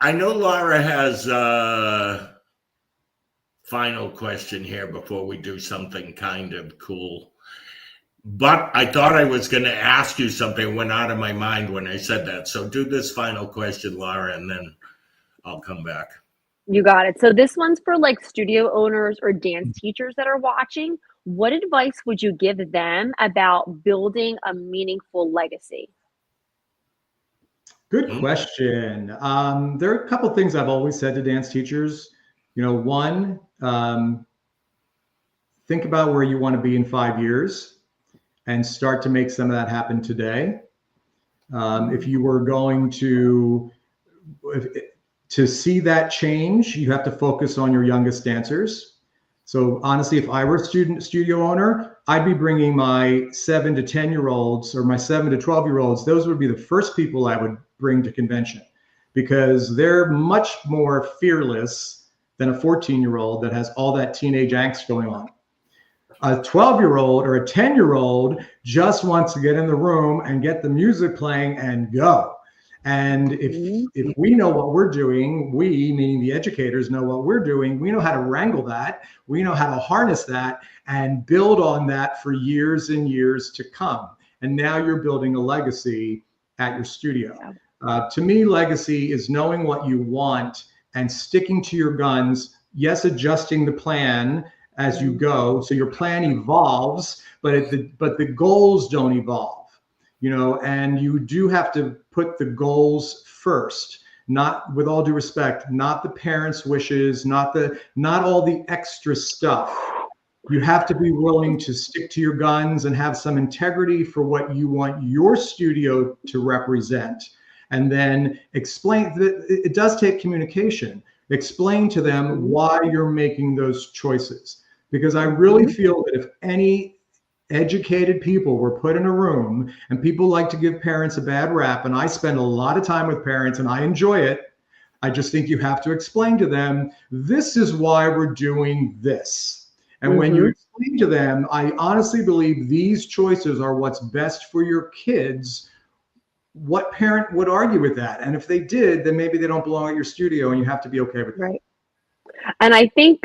Speaker 1: I know Laura has a final question here before we do something kind of cool. But I thought I was going to ask you something. It went out of my mind when I said that. So do this final question, Laura, and then I'll come back.
Speaker 2: You got it. So this one's for like studio owners or dance teachers that are watching. What advice would you give them about building a meaningful legacy?
Speaker 4: Good question. There are a couple of things I've always said to dance teachers. One, think about where you want to be in 5 years and start to make some of that happen today. If you were going to see that change, you have to focus on your youngest dancers. So honestly, if I were a studio owner, I'd be bringing my 7 to 10-year-olds or my 7 to 12-year-olds. Those would be the first people I would bring to convention, because they're much more fearless than a 14-year-old that has all that teenage angst going on. A 12-year-old or a 10-year-old just wants to get in the room and get the music playing and go. And if we know what we're doing, we, meaning the educators, know what we're doing, we know how to wrangle that, we know how to harness that and build on that for years and years to come. And now you're building a legacy at your studio. To me, legacy is knowing what you want and sticking to your guns. Yes, adjusting the plan as you go, so your plan evolves, but the goals don't evolve. And you do have to put the goals first. Not, with all due respect, not the parents' wishes, not all the extra stuff. You have to be willing to stick to your guns and have some integrity for what you want your studio to represent. And then explain that it does take communication. Explain to them why you're making those choices. Because I really feel that if any educated people were put in a room, and people like to give parents a bad rap, and I spend a lot of time with parents and I enjoy it, I just think you have to explain to them, this is why we're doing this. And when you explain to them, I honestly believe these choices are what's best for your kids. What parent would argue with that? And if they did, then maybe they don't belong at your studio, and you have to be okay with that.
Speaker 2: Right. And I think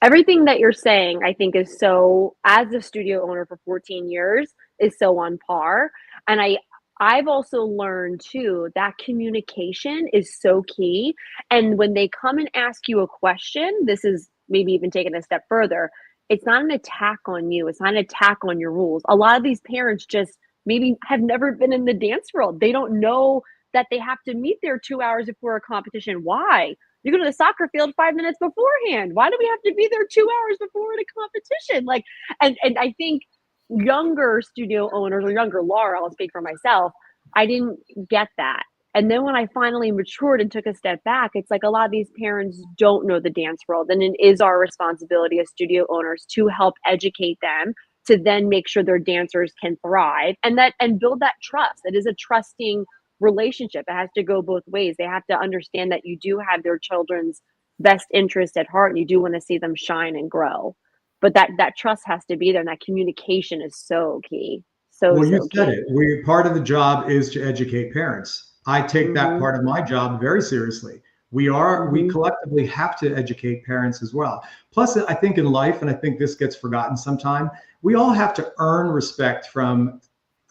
Speaker 2: everything that you're saying, I think, is so, as a studio owner for 14 years, is so on par. And I've also learned too that communication is so key. And when they come and ask you a question, this is maybe even taking a step further. It's not an attack on you. It's not an attack on your rules. A lot of these parents just maybe have never been in the dance world. They don't know that they have to meet there 2 hours before a competition. Why? You go to the soccer field 5 minutes beforehand. Why do we have to be there 2 hours before the competition? Like, and I think younger studio owners, or younger Laura, I'll speak for myself, I didn't get that. And then when I finally matured and took a step back, it's like a lot of these parents don't know the dance world. And it is our responsibility as studio owners to help educate them, to then make sure their dancers can thrive and build that trust. It is a trusting relationship. It has to go both ways. They have to understand that you do have their children's best interest at heart, and you do want to see them shine and grow. But that trust has to be there, and that communication is so key.
Speaker 4: Well, you said it. Part of the job is to educate parents. I take that part of my job very seriously. We collectively have to educate parents as well. Plus, I think in life, and I think this gets forgotten sometime, we all have to earn respect from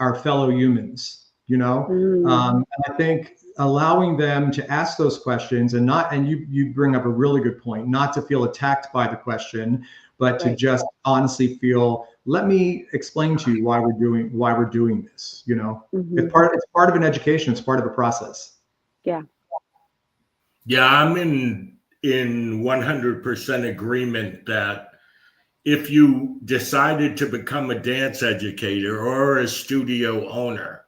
Speaker 4: our fellow humans. And I think allowing them to ask those questions and you bring up a really good point, not to feel attacked by the question, but to just honestly feel, let me explain to you why we're doing this. It's part of an education. It's part of a process.
Speaker 2: Yeah.
Speaker 1: Yeah, I'm in 100% agreement that if you decided to become a dance educator or a studio owner,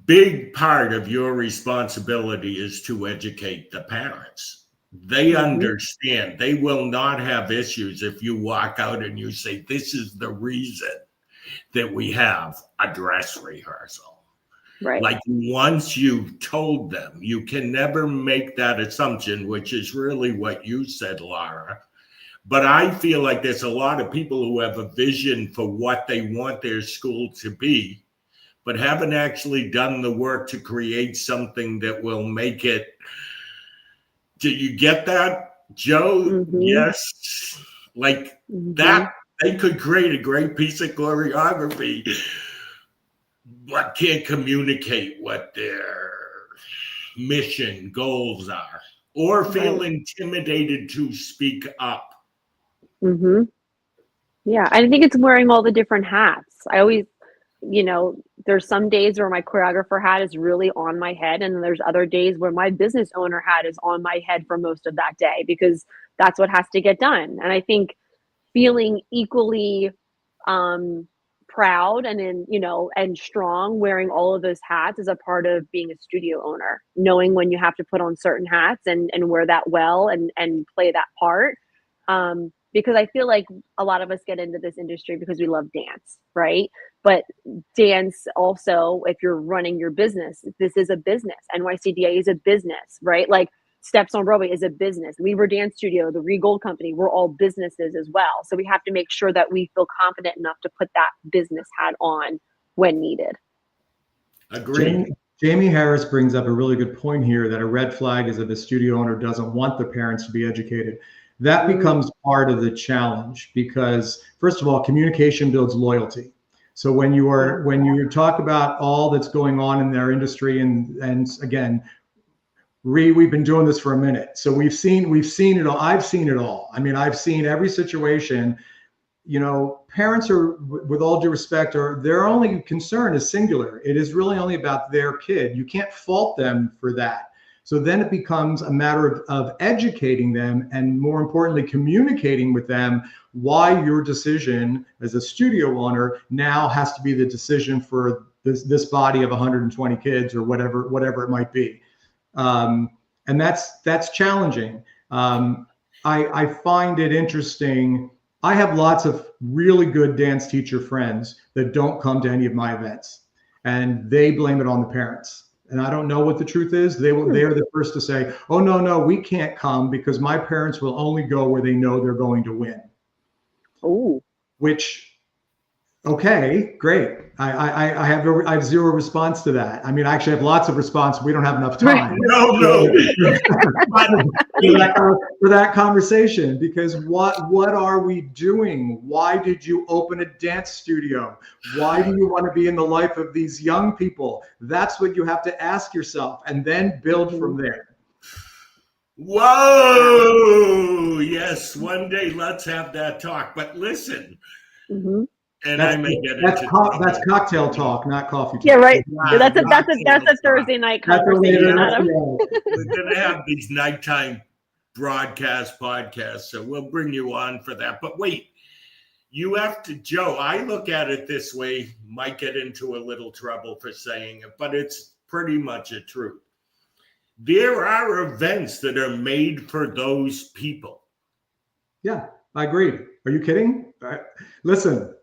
Speaker 1: big part of your responsibility is to educate the parents. They understand. They will not have issues if you walk out and you say, this is the reason that we have a dress rehearsal.
Speaker 2: Right.
Speaker 1: Like, once you've told them, you can never make that assumption, which is really what you said, Laura. But I feel like there's a lot of people who have a vision for what they want their school to be, but haven't actually done the work to create something that will make it. Do you get that, Joe? Yes. Like that They could create a great piece of choreography, but can't communicate what their mission goals are, or feel intimidated to speak up.
Speaker 2: Mm-hmm. Yeah, I think it's wearing all the different hats. I always, there's some days where my choreographer hat is really on my head, and then there's other days where my business owner hat is on my head for most of that day because that's what has to get done. And I think feeling equally proud and strong wearing all of those hats is a part of being a studio owner, knowing when you have to put on certain hats and wear that well and play that part. Because I feel like a lot of us get into this industry because we love dance, right? But dance also, if you're running your business, this is a business. NYCDA is a business, right? Like Steps on Broadway is a business. Weaver Dance Studio, the Rhee Gold Company, we're all businesses as well. So we have to make sure that we feel confident enough to put that business hat on when needed.
Speaker 1: Agreed.
Speaker 4: Jamie Harris brings up a really good point here that a red flag is if a studio owner doesn't want the parents to be educated. That becomes part of the challenge because, first of all, communication builds loyalty. So when you talk about all that's going on in their industry, and again, Rhee, we've been doing this for a minute, so we've seen it all. I've seen it all. I mean, I've seen every situation. Parents are, with all due respect, their only concern is singular. It is really only about their kid. You can't fault them for that. So then it becomes a matter of educating them and, more importantly, communicating with them why your decision as a studio owner now has to be the decision for this body of 120 kids or whatever it might be. And that's challenging. I find it interesting. I have lots of really good dance teacher friends that don't come to any of my events, and they blame it on the parents. And I don't know what the truth is. They're the first to say, "Oh, no, we can't come because my parents will only go where they know they're going to win."
Speaker 2: Oh,
Speaker 4: which, okay, great. I have zero response to that. I mean, I actually have lots of response. We don't have enough time.
Speaker 1: No.
Speaker 4: for that conversation, because what are we doing? Why did you open a dance studio? Why do you want to be in the life of these young people? That's what you have to ask yourself, and then build from there.
Speaker 1: Whoa! Yes, one day let's have that talk. But listen.
Speaker 2: Mm-hmm.
Speaker 1: And I may get
Speaker 4: that's cocktail talk, not coffee talk.
Speaker 2: Yeah, right. That's a Thursday night conversation.
Speaker 1: We're gonna have these nighttime podcasts, so we'll bring you on for that. But wait, you have to, Joe. I look at it this way. Might get into a little trouble for saying it, but it's pretty much a truth. There are events that are made for those people.
Speaker 4: Yeah, I agree. Are you kidding? Listen.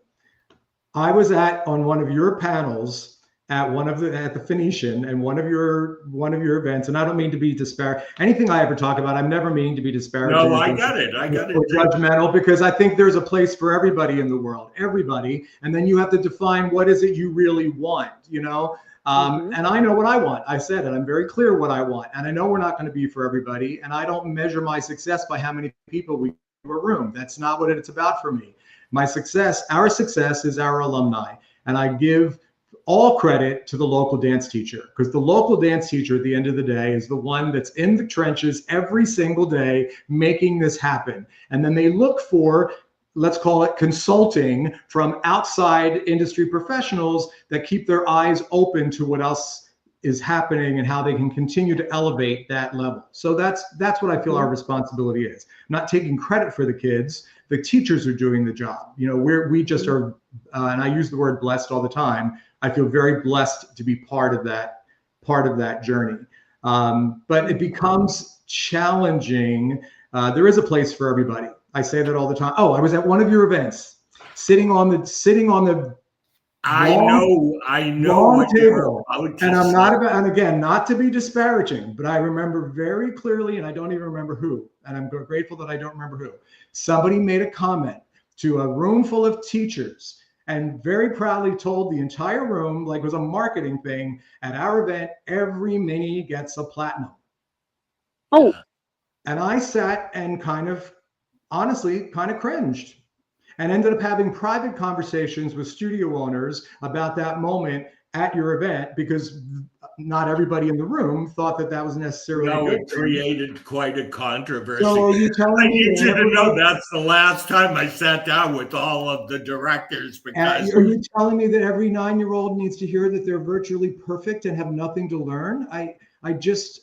Speaker 4: I was on one of your panels at the Phoenician and one of your events, and I don't mean to be disparaging. Anything I ever talk about, I'm never meaning to be disparaging.
Speaker 1: No, I got it.
Speaker 4: Or judgmental, because I think there's a place for everybody in the world, everybody, and then you have to define what is it you really want, And I know what I want. I said it. I'm very clear what I want, and I know we're not going to be for everybody, and I don't measure my success by how many people we do a room. That's not what it's about for me. Our success is our alumni. And I give all credit to the local dance teacher, because the local dance teacher at the end of the day is the one that's in the trenches every single day making this happen. And then they look for, let's call it consulting from outside industry professionals that keep their eyes open to what else is happening and how they can continue to elevate that level. So that's what I feel our responsibility is. I'm not taking credit for the kids. The teachers are doing the job. We just are, and I use the word blessed all the time. I feel very blessed to be part of that journey. But it becomes challenging. There is a place for everybody. I say that all the time. Oh, I was at one of your events, sitting on the
Speaker 1: I know what
Speaker 4: table. And I'm not to be disparaging, but I remember very clearly, and I don't even remember who, and I'm grateful that I don't remember who. Somebody made a comment to a room full of teachers and very proudly told the entire room, like it was a marketing thing, at our event, every mini gets a platinum.
Speaker 2: Oh.
Speaker 4: And I sat and honestly kind of cringed. and ended up having private conversations with studio owners about that moment at your event, because not everybody in the room thought that was necessarily a good
Speaker 1: it
Speaker 4: thing.
Speaker 1: created quite a controversy.
Speaker 4: So are you telling me
Speaker 1: need you to know that's the last time I sat down with all of the directors, because
Speaker 4: are you telling me that every 9-year-old needs to hear that they're virtually perfect and have nothing to learn? I just,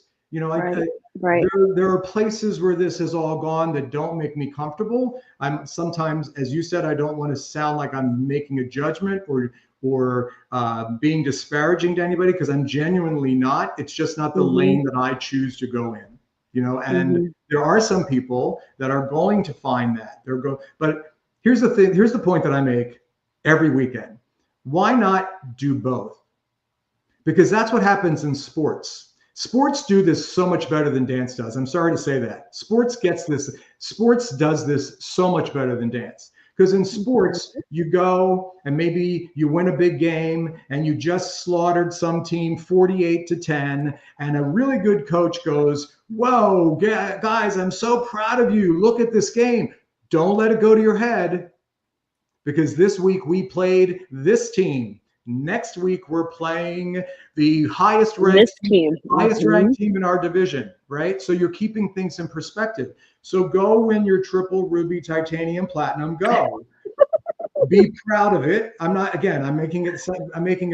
Speaker 2: Right.
Speaker 4: There are places where this has all gone that don't make me comfortable. I'm sometimes, as you said, I don't want to sound like I'm making a judgment or being disparaging to anybody, because I'm genuinely not. It's just not the lane that I choose to go in, and there are some people that are going to find that but here's the thing. Here's the point that I make every weekend. Why not do both? Because that's what happens in sports. Sports do this so much better than dance does. I'm sorry to say that. Sports does this so much better than dance. Because in sports, you go and maybe you win a big game and you just slaughtered some team 48-10, and a really good coach goes, "Whoa, guys, I'm so proud of you. Look at this game." Don't let it go to your head, because this week we played this team. Next week we're playing the highest ranked team in our division, right? So you're keeping things in perspective. So go win your triple, ruby, titanium, platinum. Go. Be proud of it. I'm making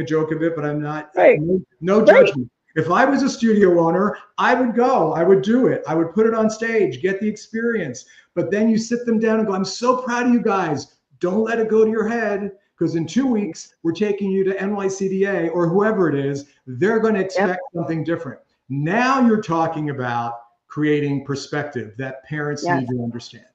Speaker 4: a joke of it, but I'm not.
Speaker 2: Right.
Speaker 4: No judgment. If I was a studio owner, I would go. I would do it. I would put it on stage, get the experience. But then you sit them down and go, "I'm so proud of you guys. Don't let it go to your head, because in 2 weeks, we're taking you to NYCDA or whoever it is. They're going to expect something different." Now you're talking about creating perspective that parents need to understand.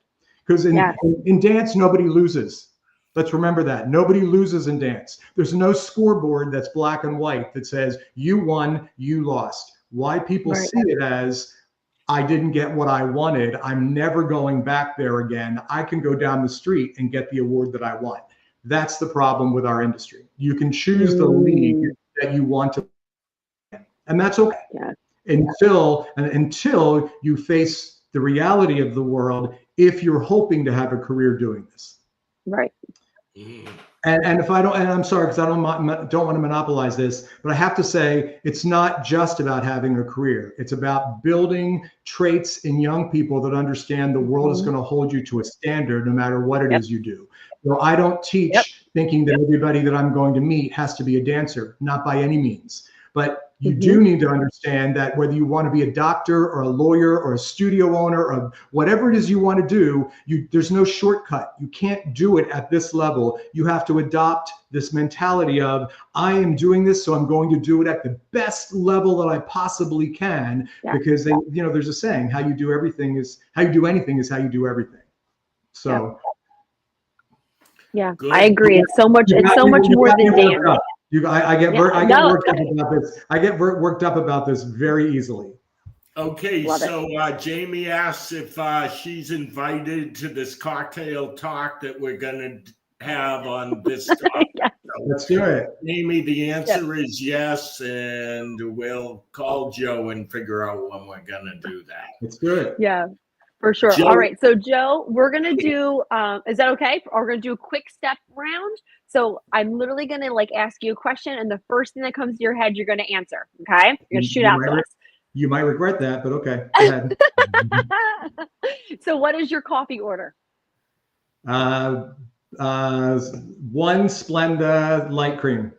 Speaker 4: Because in dance, nobody loses. Let's remember that. Nobody loses in dance. There's no scoreboard that's black and white that says you won, you lost. Why people see it as, "I didn't get what I wanted. I'm never going back there again. I can go down the street and get the award that I want." That's the problem with our industry. You can choose the league that you want to, and that's okay. Until you face the reality of the world, if you're hoping to have a career doing this.
Speaker 2: Right.
Speaker 4: And if I don't, and I'm sorry, because I don't want to monopolize this, but I have to say, it's not just about having a career. It's about building traits in young people that understand the world is going to hold you to a standard no matter what it is you do. So I don't teach thinking that everybody that I'm going to meet has to be a dancer, not by any means. But you do need to understand that whether you want to be a doctor or a lawyer or a studio owner or whatever it is you want to do, there's no shortcut. You can't do it at this level. You have to adopt this mentality of, "I am doing this, so I'm going to do it at the best level that I possibly can." Because there's a saying, how you do anything is how you do everything. So.
Speaker 2: Yeah, I agree. It's so much more than dance.
Speaker 4: I get worked up about this. I get worked up about this very easily.
Speaker 1: Okay, so Jamie asks if she's invited to this cocktail talk that we're going to have on this topic.
Speaker 4: Let's do it.
Speaker 1: Jamie, the answer is yes, and we'll call Joe and figure out when we're going to do that.
Speaker 4: Let's do it.
Speaker 2: Yeah. For sure. Joe, all right. So Joe, we're going to do, is that okay? We're going to do a quick step round. So I'm literally going to ask you a question, and the first thing that comes to your head, you're going to answer. Okay. You're going to shoot out to us.
Speaker 4: You might regret that, but okay. Go ahead.
Speaker 2: So what is your coffee order?
Speaker 4: One Splenda light cream.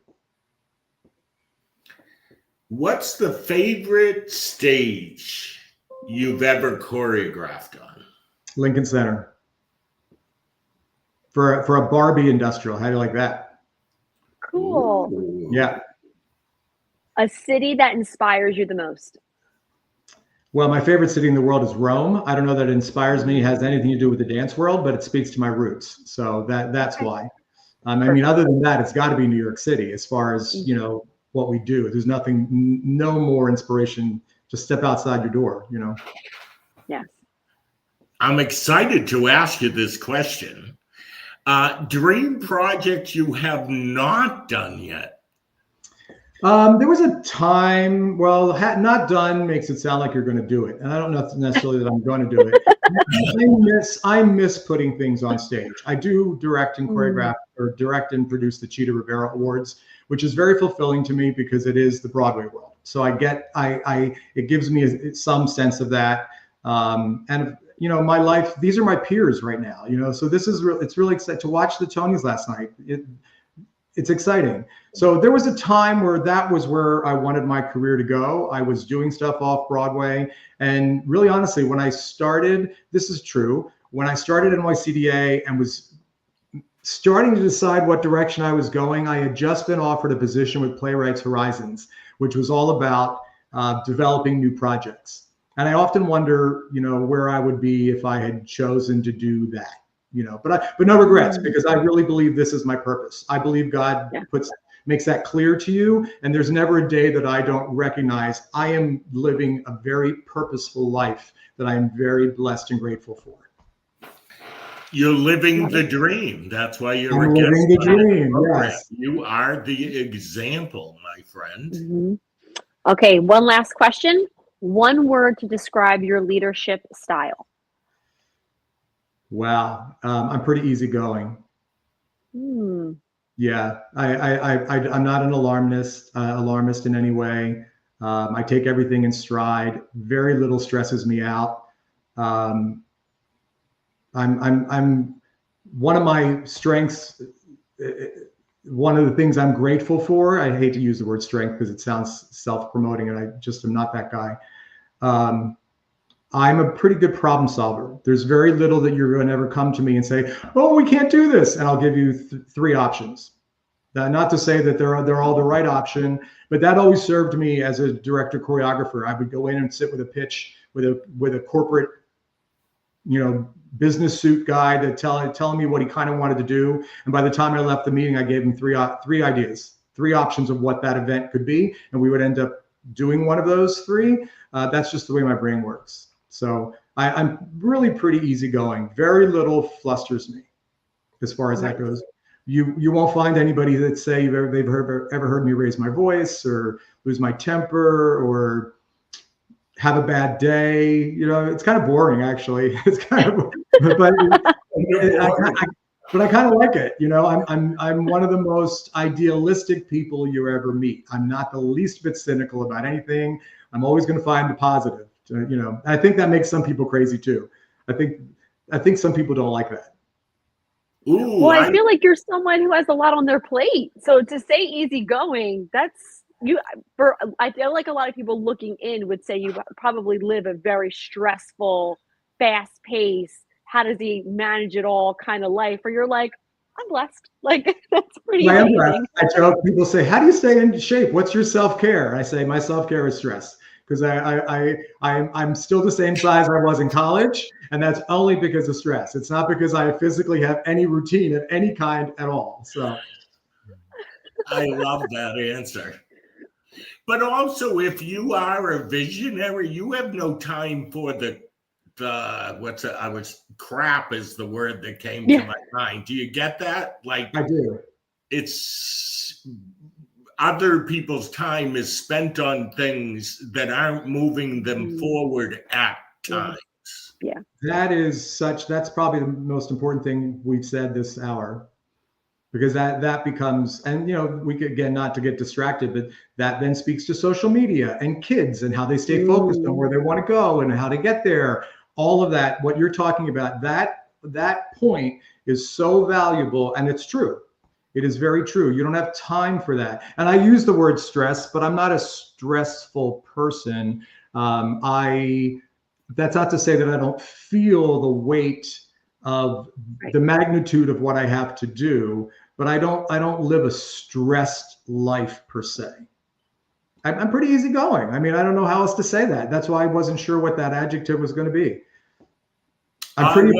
Speaker 1: What's the favorite stage you've ever choreographed on?
Speaker 4: Lincoln Center. For a Barbie industrial. How do you like that?
Speaker 2: Cool.
Speaker 1: Ooh.
Speaker 4: Yeah.
Speaker 2: A city that inspires you the most?
Speaker 4: Well, my favorite city in the world is Rome. I don't know that it inspires me, has anything to do with the dance world, but it speaks to my roots. So that's why. I mean, other than that, it's got to be New York City as far as, what we do. There's no more inspiration. Just step outside your door,
Speaker 2: Yes.
Speaker 1: I'm excited to ask you this question. Dream project you have not done yet?
Speaker 4: There was a time, well, not done makes it sound like you're going to do it. And I don't know necessarily that I'm going to do it. I miss putting things on stage. I do direct and choreograph or direct and produce the Cheetah Rivera Awards, which is very fulfilling to me because it is the Broadway world. So it gives me some sense of that. And my life, these are my peers right now, so this is it's really exciting to watch the Tonys last night. It's exciting. So there was a time where that was where I wanted my career to go. I was doing stuff off Broadway. And really, honestly, when I started, this is true, when I started NYCDA and was starting to decide what direction I was going, I had just been offered a position with Playwrights Horizons, which was all about developing new projects. And I often wonder, where I would be if I had chosen to do that. But no regrets, because I really believe this is my purpose. I believe God makes that clear to you. And there's never a day that I don't recognize I am living a very purposeful life that I am very blessed and grateful for.
Speaker 1: You're living the dream. That's why you're
Speaker 4: living the dream. Yes.
Speaker 1: You are the example, my friend.
Speaker 2: Mm-hmm. Okay, one last question. One word to describe your leadership style.
Speaker 4: Wow, I'm pretty easygoing. Yeah, I'm not an alarmist in any way. I take everything in stride. Very little stresses me out. I'm one of my strengths. One of the things I'm grateful for. I hate to use the word strength because it sounds self-promoting, and I just am not that guy. I'm a pretty good problem solver. There's very little that you're going to ever come to me and say, "Oh, we can't do this," and I'll give you three options. Not to say that they're all the right option, but that always served me as a director choreographer. I would go in and sit with a pitch with a corporate, business suit guy that telling me what he kind of wanted to do. And by the time I left the meeting, I gave him three ideas, three options of what that event could be, and we would end up doing one of those three. That's just the way my brain works. So I'm really pretty easygoing. Very little flusters me as far as that goes. You won't find anybody that say they've ever heard me raise my voice or lose my temper or have a bad day. It's kind of boring, actually. It's kind of, but I kind of like it. I'm one of the most idealistic people you ever meet. I'm not the least bit cynical about anything. I'm always going to find the positive. I think that makes some people crazy too. I think some people don't like that.
Speaker 2: Ooh, well, I feel like you're someone who has a lot on their plate. So to say easygoing, that's you. I feel like a lot of people looking in would say you probably live a very stressful, fast pace. How does he manage it all kind of life? Or you're like, I'm blessed. Like that's pretty amazing.
Speaker 4: I joke. People say, "How do you stay in shape? What's your self-care?" I say, my self-care is stress. Because I'm still the same size I was in college, and that's only because of stress. It's not because I physically have any routine of any kind at all. So
Speaker 1: I love that answer. But also, if you are a visionary, you have no time for crap is the word that came to my mind. Do you get that? Like
Speaker 4: I do.
Speaker 1: It's other people's time is spent on things that aren't moving them forward at times.
Speaker 2: Yeah.
Speaker 4: That's probably the most important thing we've said this hour, because that becomes, and we could, again, not to get distracted, but that then speaks to social media and kids and how they stay focused on where they want to go and how to get there. All of that, what you're talking about, that point is so valuable, and it's true. It is very true. You don't have time for that. And I use the word stress, but I'm not a stressful person. That's not to say that I don't feel the weight of the magnitude of what I have to do, but I don't live a stressed life per se. I'm pretty easygoing. I mean, I don't know how else to say that. That's why I wasn't sure what that adjective was going to be. I'm pretty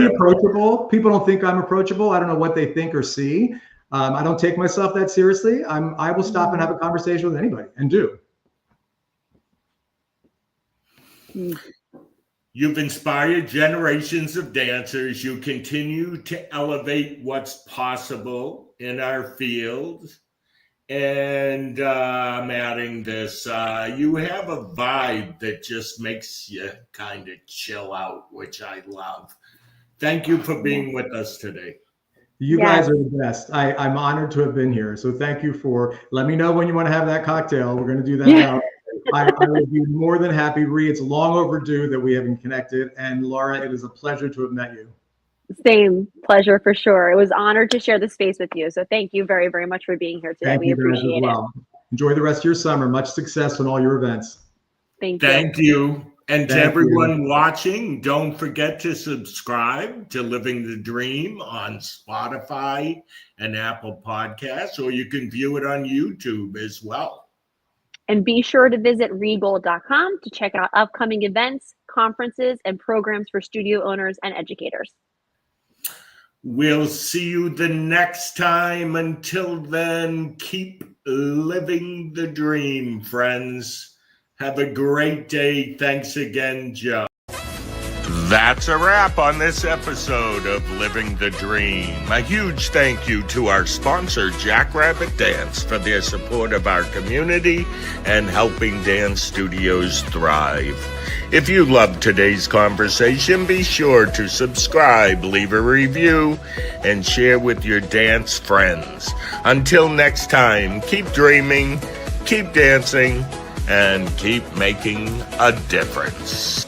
Speaker 4: approachable. People don't think I'm approachable. I don't know what they think or see. I don't take myself that seriously. I will stop and have a conversation with anybody, and do.
Speaker 1: You've inspired generations of dancers. You continue to elevate what's possible in our field. And I'm adding this. You have a vibe that just makes you kind of chill out, which I love. Thank you for being with us today.
Speaker 4: You guys are the best. I'm honored to have been here. So thank you for, let me know when you want to have that cocktail. We're going to do that now. I would be more than happy. Rhee, it's long overdue that we haven't connected. And Laura, it is a pleasure to have met you.
Speaker 2: Same pleasure for sure. It was honored to share the space with you. So thank you very, very much for being here today.
Speaker 4: Thank
Speaker 2: we
Speaker 4: you guys
Speaker 2: appreciate
Speaker 4: as well. Enjoy the rest of your summer. Much success on all your events.
Speaker 1: Thank you. And to everyone watching, don't forget to subscribe to Living the Dream on Spotify and Apple Podcasts, or you can view it on YouTube as well.
Speaker 2: And be sure to visit rheegold.com to check out upcoming events, conferences, and programs for studio owners and educators.
Speaker 1: We'll see you the next time. Until then, keep living the dream, friends. Have a great day. Thanks again, Joe. That's a wrap on this episode of Living the Dream. A huge thank you to our sponsor, Jackrabbit Dance, for their support of our community and helping dance studios thrive. If you loved today's conversation, be sure to subscribe, leave a review, and share with your dance friends. Until next time, keep dreaming, keep dancing, and keep making a difference.